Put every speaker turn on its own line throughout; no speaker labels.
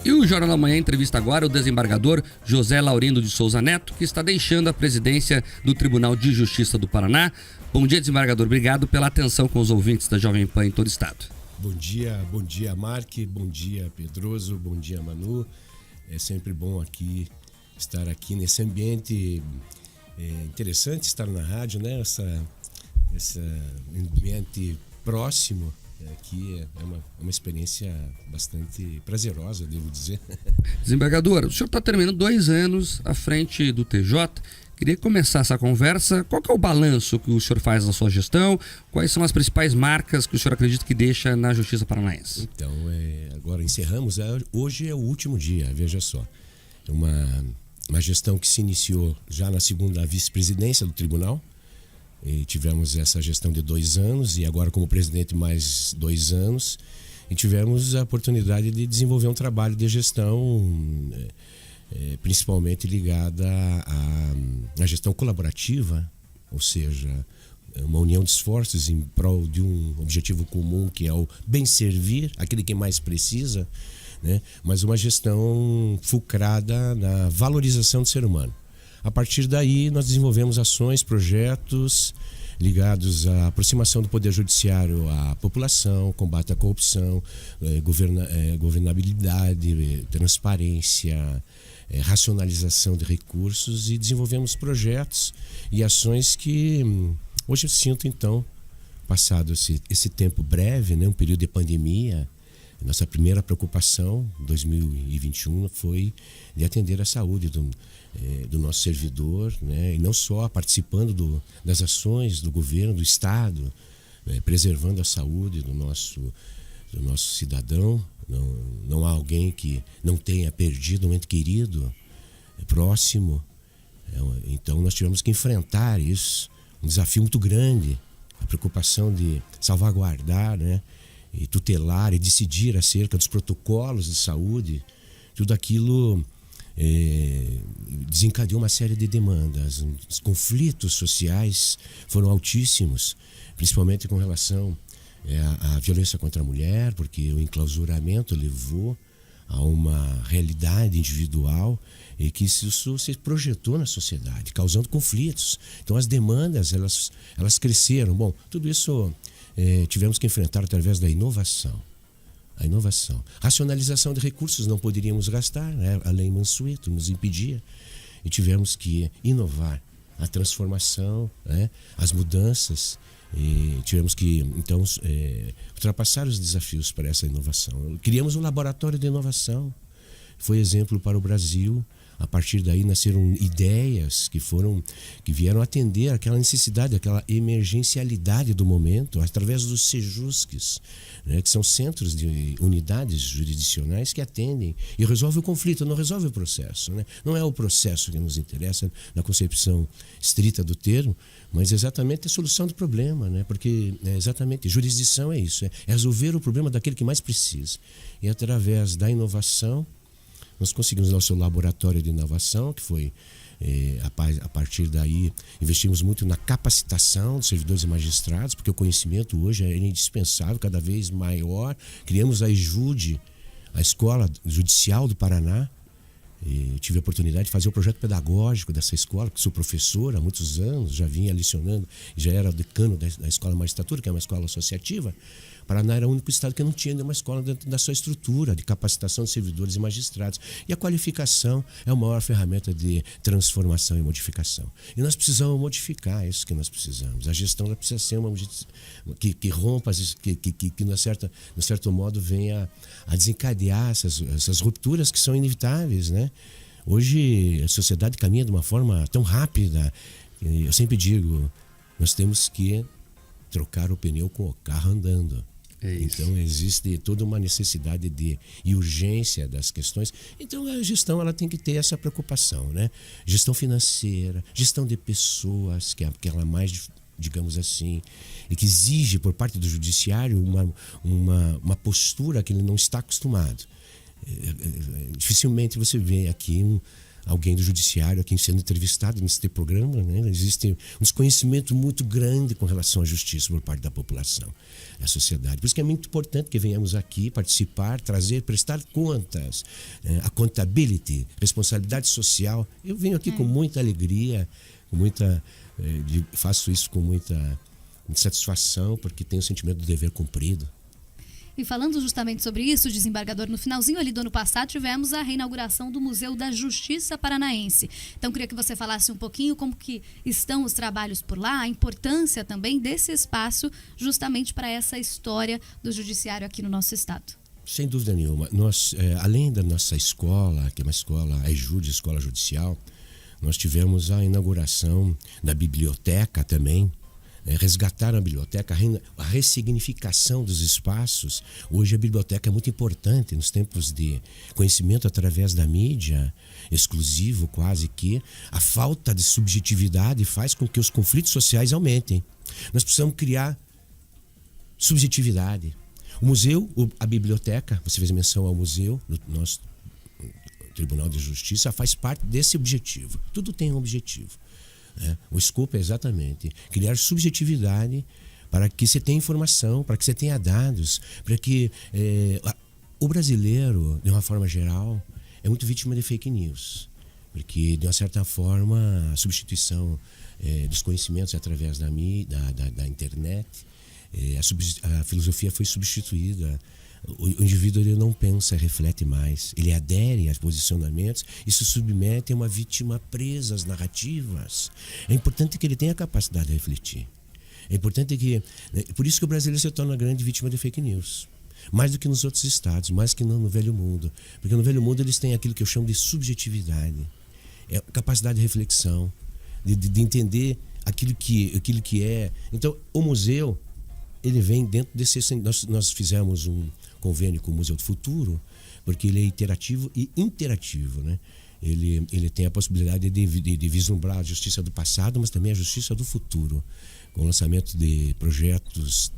E o Jornal da Manhã entrevista agora o desembargador José Laurindo de Souza Neto, que está deixando a presidência do Tribunal de Justiça do Paraná. Bom dia, desembargador. Obrigado pela atenção com os ouvintes da Jovem Pan em todo o estado.
Bom dia, Mark. Bom dia, Pedroso. Bom dia, Manu. É sempre bom estar aqui nesse ambiente interessante, estar na rádio, né? Esse ambiente próximo. Aqui é uma experiência bastante prazerosa, devo dizer.
Desembargador, o senhor está terminando 2 anos à frente do TJ. Queria começar essa conversa. Qual que é o balanço que o senhor faz da sua gestão? Quais são as principais marcas que o senhor acredita que deixa na Justiça Paranaense?
Então, agora encerramos. Hoje é o último dia, veja só. Uma gestão que se iniciou já na segunda vice-presidência do tribunal. E tivemos essa gestão de 2 anos e agora como presidente mais 2 anos. E tivemos a oportunidade de desenvolver um trabalho de gestão principalmente ligada à gestão colaborativa, ou seja, uma união de esforços em prol de um objetivo comum que é o bem servir, aquele que mais precisa, né? Mas uma gestão fulcrada na valorização do ser humano. A partir daí, nós desenvolvemos ações, projetos ligados à aproximação do Poder Judiciário à população, combate à corrupção, governabilidade, transparência, racionalização de recursos, e desenvolvemos projetos e ações que hoje eu sinto, então, passado esse tempo breve, né, um período de pandemia, nossa primeira preocupação, 2021, foi de atender a saúde do nosso servidor, né? E não só participando das ações do governo, do Estado, né? Preservando a saúde do nosso cidadão. Não há alguém que não tenha perdido um ente querido, próximo. Então nós tivemos que enfrentar isso, um desafio muito grande, a preocupação de salvaguardar, né? E tutelar e decidir acerca dos protocolos de saúde. Tudo aquilo desencadeou uma série de demandas. Os conflitos sociais foram altíssimos, principalmente com relação à violência contra a mulher, porque o enclausuramento levou a uma realidade individual e que isso se projetou na sociedade, causando conflitos. Então as demandas elas cresceram. Bom, tudo isso tivemos que enfrentar através da inovação. A inovação. Racionalização de recursos, não poderíamos gastar, né? A Lei Mansueto nos impedia. E tivemos que inovar. A transformação, né? As mudanças. E tivemos que, então, ultrapassar os desafios para essa inovação. Criamos um laboratório de inovação. Foi exemplo para o Brasil. A partir daí nasceram ideias que vieram atender aquela necessidade, aquela emergencialidade do momento, através dos Sejusques, né, que são centros de unidades jurisdicionais que atendem e resolvem o conflito, não resolve o processo, né? Não é o processo que nos interessa na concepção estrita do termo, mas exatamente a solução do problema, né? Porque exatamente jurisdição é isso, é resolver o problema daquele que mais precisa. E através da inovação, nós conseguimos nosso laboratório de inovação, que foi, a partir daí, investimos muito na capacitação dos servidores e magistrados, porque o conhecimento hoje é indispensável, cada vez maior. Criamos a EJUD, a Escola Judicial do Paraná. E tive a oportunidade de fazer o projeto pedagógico dessa escola, porque sou professor há muitos anos, já vinha lecionando, já era decano da Escola Magistratura, que é uma escola associativa. Paraná era o único estado que não tinha nenhuma escola dentro da sua estrutura de capacitação de servidores e magistrados. E a qualificação é a maior ferramenta de transformação e modificação. E nós precisamos modificar, é isso que nós precisamos. A gestão ela precisa ser uma que rompa, que no certo modo venha a desencadear essas rupturas que são inevitáveis, né? Hoje a sociedade caminha de uma forma tão rápida. Eu sempre digo, nós temos que trocar o pneu com o carro andando. Então existe toda uma necessidade e urgência das questões. Então a gestão ela tem que ter essa preocupação, né? Gestão financeira, gestão de pessoas, que é aquela mais, digamos assim, e que exige por parte do judiciário uma postura que ele não está acostumado. Dificilmente você vê aqui alguém do judiciário aqui sendo entrevistado nesse programa, né? Existe um desconhecimento muito grande com relação à justiça por parte da população, da sociedade. Por isso que é muito importante que venhamos aqui participar, trazer, prestar contas, accountability, responsabilidade social. Eu venho aqui com muita alegria, com muita, faço isso com muita satisfação, porque tenho o sentimento do dever cumprido.
E falando justamente sobre isso, desembargador, no finalzinho ali do ano passado tivemos a reinauguração do Museu da Justiça Paranaense. Então queria que você falasse um pouquinho como que estão os trabalhos por lá, a importância também desse espaço justamente para essa história do judiciário aqui no nosso estado.
Sem dúvida nenhuma. Nós, além da nossa escola, que é uma escola, a EJUD, Escola Judicial, nós tivemos a inauguração da biblioteca também, resgatar a biblioteca, a ressignificação dos espaços. Hoje a biblioteca é muito importante nos tempos de conhecimento através da mídia, exclusivo quase que. A falta de subjetividade faz com que os conflitos sociais aumentem. Nós precisamos criar subjetividade. O museu, a biblioteca, você fez menção ao museu, do nosso Tribunal de Justiça, faz parte desse objetivo. Tudo tem um objetivo. O escopo é exatamente criar subjetividade para que você tenha informação, para que você tenha dados, para que o brasileiro, de uma forma geral, é muito vítima de fake news, porque de uma certa forma a substituição dos conhecimentos através da internet, a filosofia foi substituída. O indivíduo ele não pensa, reflete mais, ele adere a posicionamentos e se submete a uma vítima presa às narrativas. É importante que ele tenha a capacidade de refletir. É importante que... Por isso que o brasileiro se torna grande vítima de fake news. Mais do que nos outros estados, mais que no velho mundo. Porque no velho mundo eles têm aquilo que eu chamo de subjetividade. É capacidade de reflexão, de entender aquilo que é. Então, o museu, ele vem dentro desse... Nós fizemos um convênio com o Museu do Futuro, porque ele é interativo e interativo, né? Ele tem a possibilidade de vislumbrar a justiça do passado, mas também a justiça do futuro, com o lançamento de projetos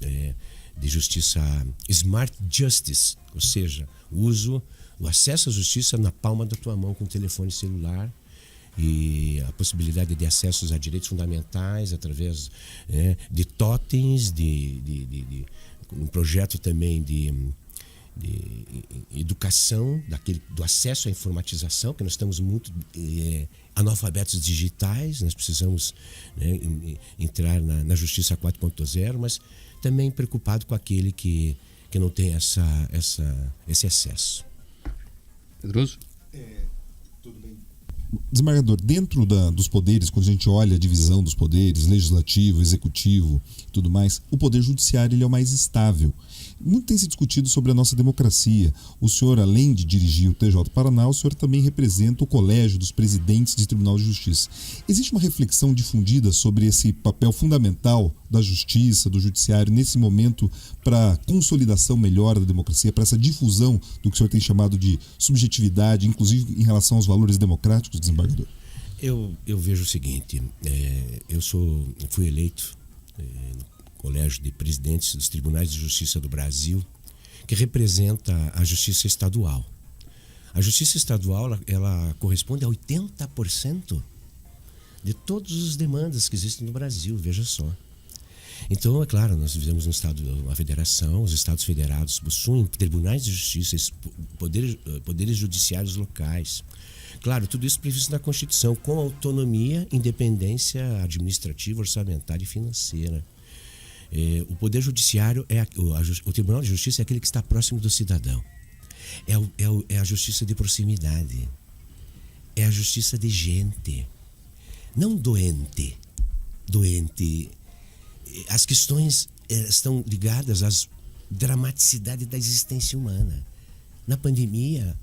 de justiça Smart Justice, ou seja, o acesso à justiça na palma da tua mão com o telefone celular, e a possibilidade de acessos a direitos fundamentais através de totens, um projeto também de educação, do acesso à informatização, que nós estamos muito analfabetos digitais, nós precisamos entrar na Justiça 4.0, mas também preocupado com aquele que não tem esse acesso.
Pedroso?
Tudo bem. Desembargador, dentro dos poderes, quando a gente olha a divisão dos poderes, legislativo, executivo e tudo mais, o poder judiciário ele é o mais estável. Muito tem se discutido sobre a nossa democracia. O senhor, além de dirigir o TJ Paraná, o senhor também representa o Colégio dos Presidentes de Tribunal de Justiça. Existe uma reflexão difundida sobre esse papel fundamental da justiça, do judiciário, nesse momento, para a consolidação melhor da democracia, para essa difusão do que o senhor tem chamado de subjetividade, inclusive em relação aos valores democráticos, desembargador?
Eu vejo o seguinte, eu fui eleito no Colégio de Presidentes dos Tribunais de Justiça do Brasil, que representa a justiça estadual. A justiça estadual, ela corresponde a 80% de todas as demandas que existem no Brasil, veja só. Então, é claro, nós vivemos no estado, uma federação, os estados federados possuem tribunais de justiça, poderes judiciários locais. Claro, tudo isso previsto na Constituição, com autonomia, independência administrativa, orçamentária e financeira. O Poder Judiciário, o Tribunal de Justiça é aquele que está próximo do cidadão. É a justiça de proximidade. É a justiça de gente. Não doente. As questões estão ligadas à dramaticidade da existência humana. Na pandemia,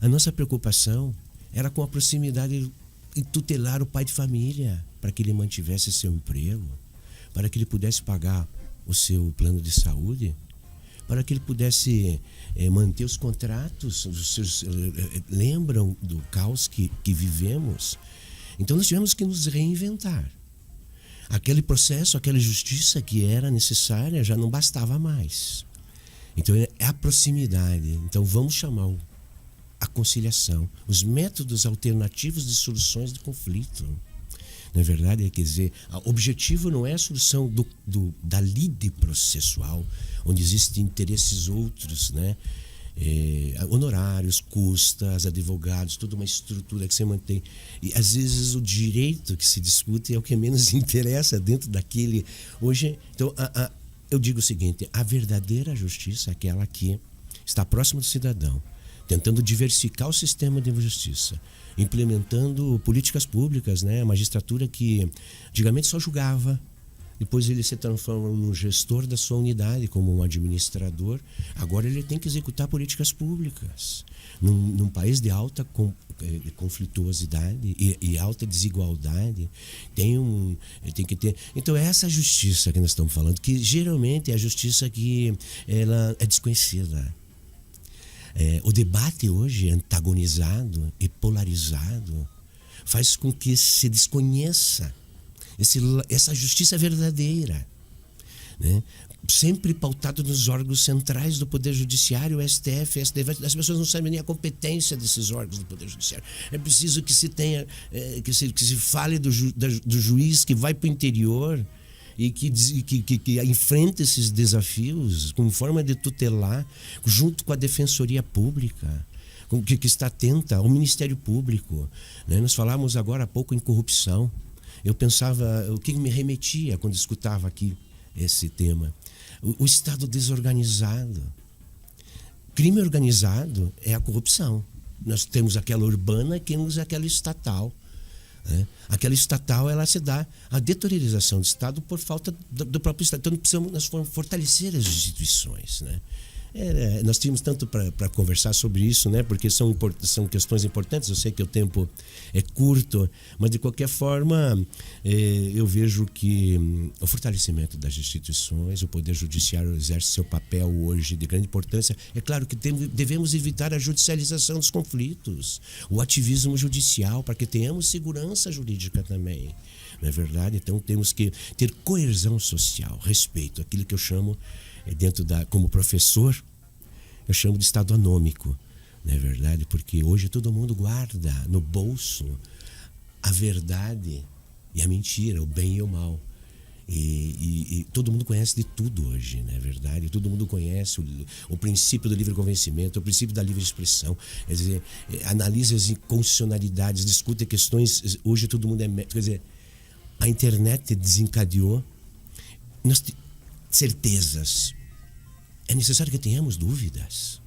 a nossa preocupação era com a proximidade e tutelar o pai de família para que ele mantivesse seu emprego, para que ele pudesse pagar o seu plano de saúde, para que ele pudesse manter os contratos. Lembram do caos que vivemos? Então nós tivemos que nos reinventar. Aquele processo, aquela justiça que era necessária já não bastava mais. Então é a proximidade. Então vamos chamar a conciliação, os métodos alternativos de soluções de conflito. Na verdade, quer dizer, o objetivo não é a solução da lide processual, onde existem interesses outros, né? Honorários, custas, advogados, toda uma estrutura que você mantém. E às vezes o direito que se discute é o que menos interessa dentro daquele. Hoje, então, eu digo o seguinte: a verdadeira justiça é aquela que está próxima do cidadão, tentando diversificar o sistema de justiça, implementando políticas públicas, né? A magistratura que antigamente só julgava, depois ele se transforma num gestor da sua unidade, como um administrador. Agora ele tem que executar políticas públicas. Num país de alta conflituosidade e alta desigualdade, tem que ter. Então é essa justiça que nós estamos falando, que geralmente é a justiça que ela é desconhecida. O debate hoje antagonizado e polarizado faz com que se desconheça essa justiça verdadeira, né? Sempre pautado nos órgãos centrais do Poder Judiciário, o STF, STF. As pessoas não sabem nem a competência desses órgãos do Poder Judiciário. É preciso que se tenha, que se fale do juiz que vai para o interior e que enfrenta esses desafios como forma de tutelar, junto com a Defensoria Pública, que está atenta ao Ministério Público, né? Nós falávamos agora há pouco em corrupção. Eu pensava, o que me remetia quando escutava aqui esse tema? O Estado desorganizado. Crime organizado é a corrupção. Nós temos aquela urbana e temos aquela estatal. Né? Aquela estatal, ela se dá a deteriorização do Estado por falta do próprio Estado. Então nós precisamos fortalecer as instituições, né? Nós tínhamos tanto para conversar sobre isso, né? Porque são questões importantes. Eu sei que o tempo é curto, mas de qualquer forma eu vejo que o fortalecimento das instituições, o Poder Judiciário exerce seu papel hoje de grande importância. É claro que devemos evitar a judicialização dos conflitos, o ativismo judicial, para que tenhamos segurança jurídica também. Não é verdade? Então temos que ter coesão social, respeito, aquilo que eu chamo como professor, eu chamo de Estado anômico, não é verdade? Porque hoje todo mundo guarda no bolso a verdade e a mentira, o bem e o mal. E todo mundo conhece de tudo hoje, não é verdade? Todo mundo conhece o princípio do livre convencimento, o princípio da livre expressão, quer dizer, analisa as inconstitucionalidades, discute questões. Hoje todo mundo quer dizer, a internet desencadeou certezas. É necessário que tenhamos dúvidas.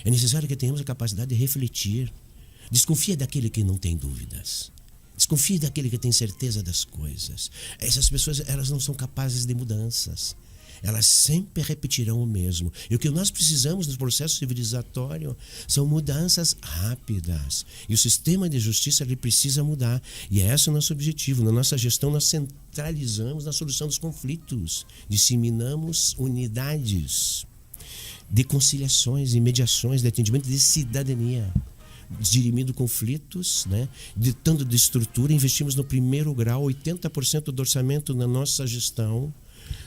É necessário que tenhamos a capacidade de refletir. Desconfia daquele que não tem dúvidas. Desconfie daquele que tem certeza das coisas. Essas pessoas, elas não são capazes de mudanças. Elas sempre repetirão o mesmo. E o que nós precisamos no processo civilizatório são mudanças rápidas. E o sistema de justiça ele precisa mudar. E é esse o nosso objetivo. Na nossa gestão, nós centralizamos na solução dos conflitos. Disseminamos unidades de conciliações e mediações, de atendimento de cidadania, dirimindo conflitos, né? Ditando de estrutura. Investimos no primeiro grau 80% do orçamento na nossa gestão.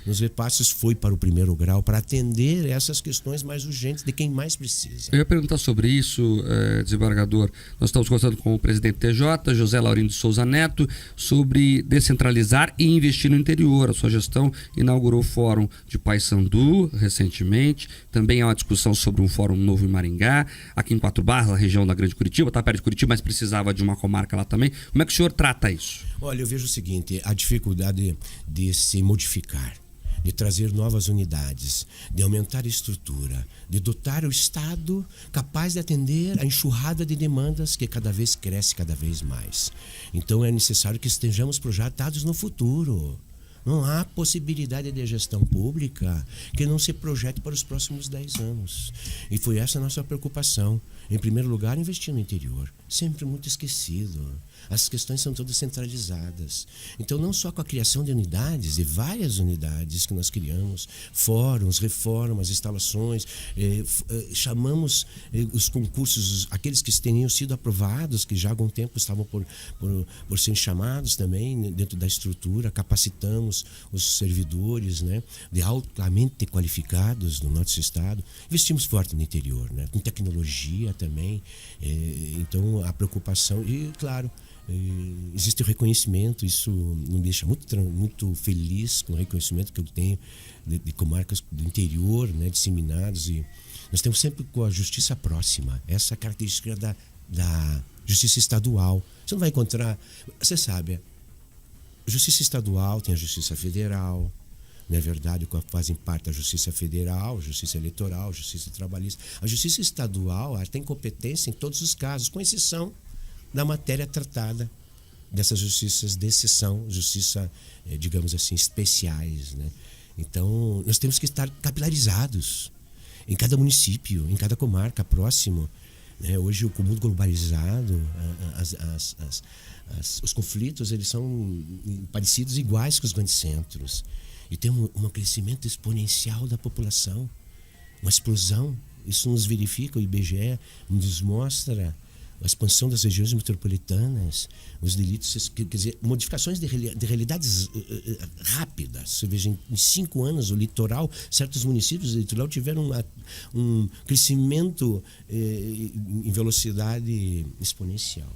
Nos repasses foi para o primeiro grau, para atender essas questões mais urgentes de quem mais precisa.
Eu ia perguntar sobre isso, desembargador. Nós estamos conversando com o presidente TJ, José Laurindo de Souza Neto, sobre descentralizar e investir no interior. A sua gestão inaugurou o Fórum de Paissandu recentemente. Também há uma discussão sobre um fórum novo em Maringá, aqui em Quatro Barras, a região da Grande Curitiba. Está perto de Curitiba, mas precisava de uma comarca lá também. Como é que o senhor trata isso?
Olha, eu vejo o seguinte, a dificuldade de se modificar, de trazer novas unidades, de aumentar a estrutura, de dotar o Estado capaz de atender a enxurrada de demandas que cada vez cresce cada vez mais. Então é necessário que estejamos projetados no futuro. Não há possibilidade de gestão pública que não se projete para os próximos 10 anos. E foi essa a nossa preocupação. Em primeiro lugar, investir no interior. Sempre muito esquecido. As questões são todas centralizadas. Então, não só com a criação de unidades, de várias unidades que nós criamos, fóruns, reformas, instalações, chamamos os concursos, aqueles que tenham sido aprovados, que já há algum tempo estavam por serem chamados também dentro da estrutura, capacitamos temos os servidores, né, altamente qualificados no nosso estado. Investimos forte no interior, né, com tecnologia também. Então, a preocupação, e claro, existe o reconhecimento, isso me deixa muito feliz com o reconhecimento que eu tenho de comarcas do interior, né, disseminados, e nós temos sempre com a justiça próxima, essa característica da justiça estadual. Você não vai encontrar, você sabe, a justiça estadual tem a justiça federal, não é verdade? Fazem parte da justiça federal, justiça eleitoral, justiça trabalhista. A justiça estadual, ela tem competência em todos os casos, com exceção da matéria tratada dessas justiças de exceção, justiça, digamos assim, especiais, né? Então, nós temos que estar capilarizados em cada município, em cada comarca próximo, né? Hoje, com o mundo globalizado, os conflitos, eles são parecidos, iguais com os grandes centros. E tem um crescimento exponencial da população, uma explosão. Isso nos verifica, o IBGE nos mostra a expansão das regiões metropolitanas, os delitos, quer dizer, modificações de realidades rápidas. Você veja, em 5 anos, o litoral, certos municípios do litoral tiveram um crescimento em velocidade exponencial.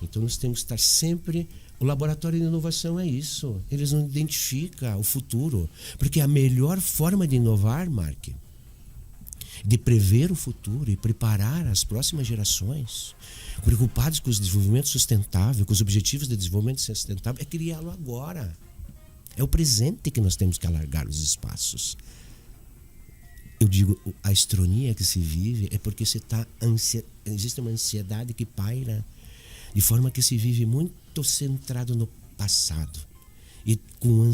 Então, nós temos que estar sempre... O laboratório de inovação é isso. Eles não identificam o futuro. Porque a melhor forma de inovar, Mark, de prever o futuro e preparar as próximas gerações, preocupados com o desenvolvimento sustentável, com os objetivos de desenvolvimento sustentável, é criá-lo agora. É o presente que nós temos que alargar os espaços. Eu digo, a estronia que se vive é porque existe uma ansiedade que paira, de forma que se vive muito centrado no passado e com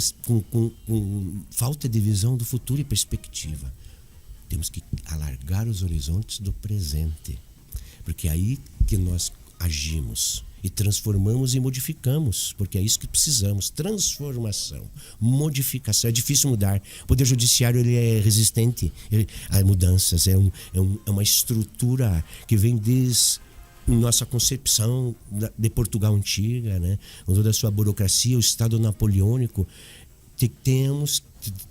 falta de visão do futuro e perspectiva. Temos que alargar os horizontes do presente, porque é aí que nós agimos e transformamos e modificamos, porque é isso que precisamos, transformação, modificação. É difícil mudar. O Poder Judiciário, ele é resistente a mudanças, é uma estrutura que vem desde nossa concepção de Portugal antiga, né? Com toda a sua burocracia, o Estado napoleônico.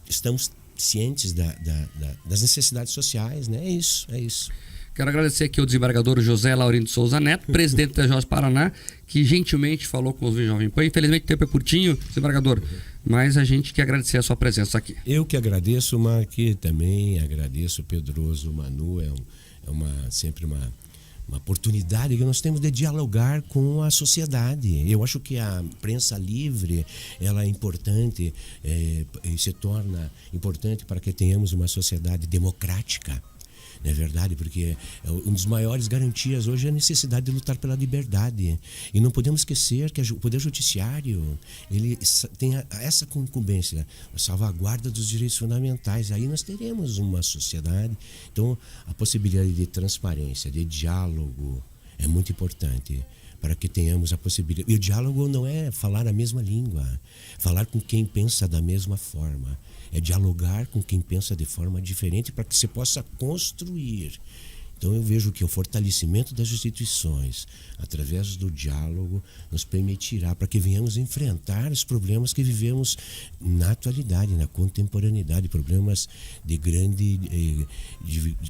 Estamos cientes das necessidades sociais, né? É isso.
Quero agradecer aqui ao desembargador José Laurindo Souza Neto, presidente da TJOS Paraná, que gentilmente falou com os Jovem Pan. Infelizmente o tempo é curtinho, desembargador, mas a gente quer agradecer a sua presença aqui.
Eu que agradeço, Mark, também agradeço o Pedroso, Manu, sempre uma oportunidade que nós temos de dialogar com a sociedade. Eu acho que a imprensa livre, ela é importante, e se torna importante para que tenhamos uma sociedade democrática. Não é verdade? Porque uma das maiores garantias hoje é a necessidade de lutar pela liberdade. E não podemos esquecer que o Poder Judiciário, ele tem essa incumbência, a salvaguarda dos direitos fundamentais. Aí nós teremos uma sociedade. Então, a possibilidade de transparência, de diálogo, é muito importante para que tenhamos a possibilidade. E o diálogo não é falar a mesma língua, falar com quem pensa da mesma forma. É dialogar com quem pensa de forma diferente para que se possa construir. Então eu vejo que o fortalecimento das instituições, através do diálogo, nos permitirá para que venhamos enfrentar os problemas que vivemos na atualidade, na contemporaneidade, problemas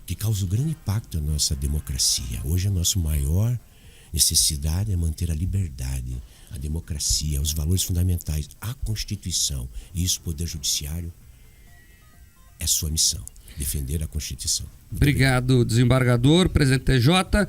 que causam grande impacto na nossa democracia. Hoje a nossa maior necessidade é manter a liberdade, a democracia, os valores fundamentais, a Constituição. E isso o Poder Judiciário é sua missão, defender a Constituição.
Obrigado, desembargador, presidente TJ.